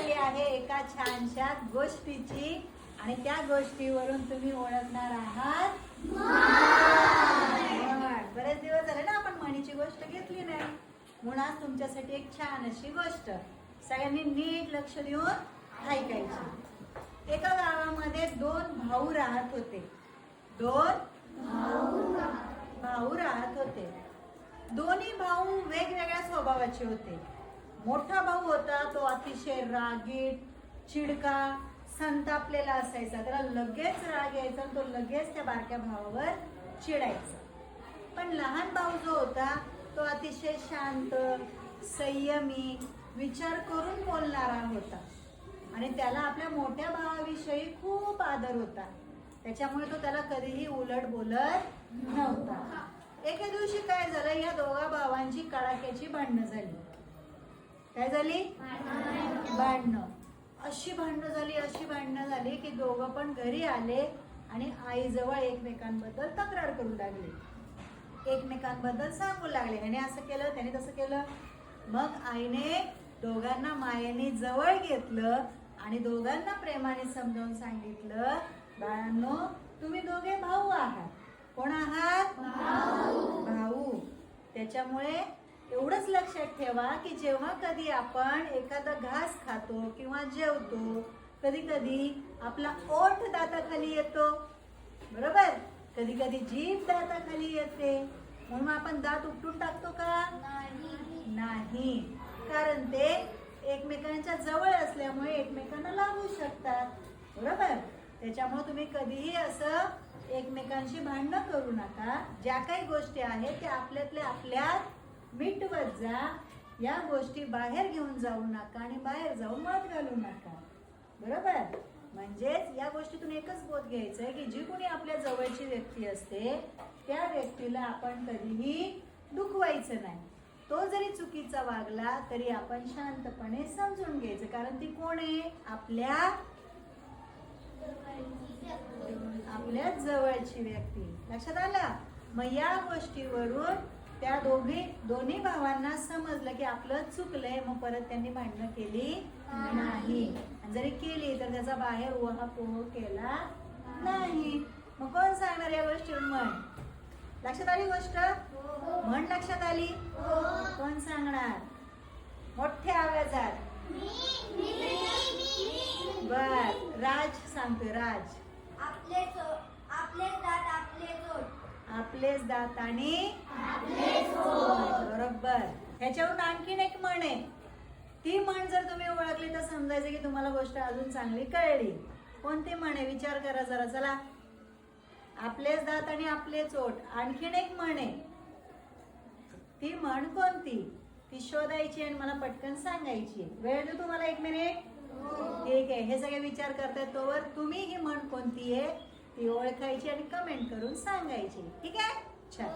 झालेली आहे एका छानशा गोष्टीची आणि त्या गोष्टीवरून तुम्ही ओळखणार आहात म्हण. बरेच दिवस झाले ना आपण म्हणीची गोष्ट घेतली नाही, म्हणून आज तुमच्यासाठी एक छान अशी गोष्ट सगळ्यांनी नीट लक्ष देऊन ऐकायची. एका गावामध्ये दोन भाऊ राहत होते. भाऊ राहत होते. दोन्ही भाऊ वेगवेगळ्या स्वभावाचे होते. मोठा भाऊ होता तो अतिशय रागीट, चिडका, संतापलेला असायचा. त्याला लगेच राग यायचा, तो लगेच त्या बारक्या भावावर चिडायचा. पण लहान भाऊ जो होता तो अतिशय शांत, संयमी, विचार करून बोलणारा होता आणि त्याला आपल्या मोठ्या भावाविषयी खूप आदर होता. त्याच्यामुळे तो त्याला कधीही उलट बोलत नव्हता. एके दिवशी काय झालं, या दोघा भावांची कडाक्याची भांडणं झाली. काय झाली? भांडणं. अशी भांडणं झाली की दोघं पण घरी आले आणि आईजवळ एकमेकांबद्दल तक्रार करू लागले, एकमेकांबद्दल सांगू लागले. याने असं केलं, त्याने तसं केलं. मग आईने दोघांना मायेने जवळ घेतलं आणि दोघांना प्रेमाने समजावून सांगितलं, बाळांनो तुम्ही दोघे भाऊ आहात. कोण आहात? भाऊ. त्याच्यामुळे एवढंच लक्षात ठेवा की जेव्हा कधी आपण एखादा घास खातो किंवा जेवतो, कधी कधी आपला ओठ दाताखाली येतो, बरोबर? कधी कधी जीभ दाताखाली येते, म्हणून आपण दात उपटून टाकतो का? नाही, कारण ते एकमेकांच्या जवळ असल्यामुळे एकमेकांना लागू शकतात, बरोबर? त्याच्यामुळे तुम्ही कधीही असं एकमेकांशी भांडणं करू नका. ज्या काही गोष्टी आहेत त्या आपल्यातल्या आपल्यात मिटवत जा. या गोष्टी बाहेर घेऊन जाऊ नका आणि बाहेर जाऊन मत घालू नका, बरोबर? म्हणजेच या गोष्टीतून एकच बोध घ्यायचं आहे की जी कोणी आपल्या जवळची व्यक्ती असते त्या व्यक्तीला आपण कधीही दुखवायचं नाही. तो जरी चुकीचा वागला तरी आपण शांतपणे समजून घ्यायचं, कारण ती कोण आहे? आपल्या जवळची व्यक्ती. लक्षात आलं? मग या गोष्टीवरून त्या दोन्ही भावांना समजलं की आपलं चुकलंय. मग परत त्यांनी भांडणं केली नाही, जरी केली तर त्याचा बाहेर उहापोह केला नाही. मग कोण सांगणार या गोष्टीवर? म्हण. लक्षात आली गोष्ट? म्हण लक्षात आली? कोण सांगणार? मोठ्या आवाजात. बर, राज सांगतोय. राज. आपलेच दात आणि बरोबर. ह्याच्यावरून आणखीन एक म्हण आहे. ती म्हण जर तुम्ही ओळखली तर समजायचं की तुम्हाला गोष्ट अजून चांगली कळली. कोणती म्हण आहे? विचार करा जरा. चला, आपलेच दात आणि आपलेच ओठ. आणखीन एक म्हण आहे. ती म्हण कोणती? ती शोधायची आणि मला पटकन सांगायची. वेळ देऊ तुम्हाला 1 मिनिट? ठीक आहे. हे सगळे विचार करताय तोवर तुम्ही ही म्हण कोणती आहे ती ओळखायची आणि कमेंट करून सांगायची. ठीक आहे? छान.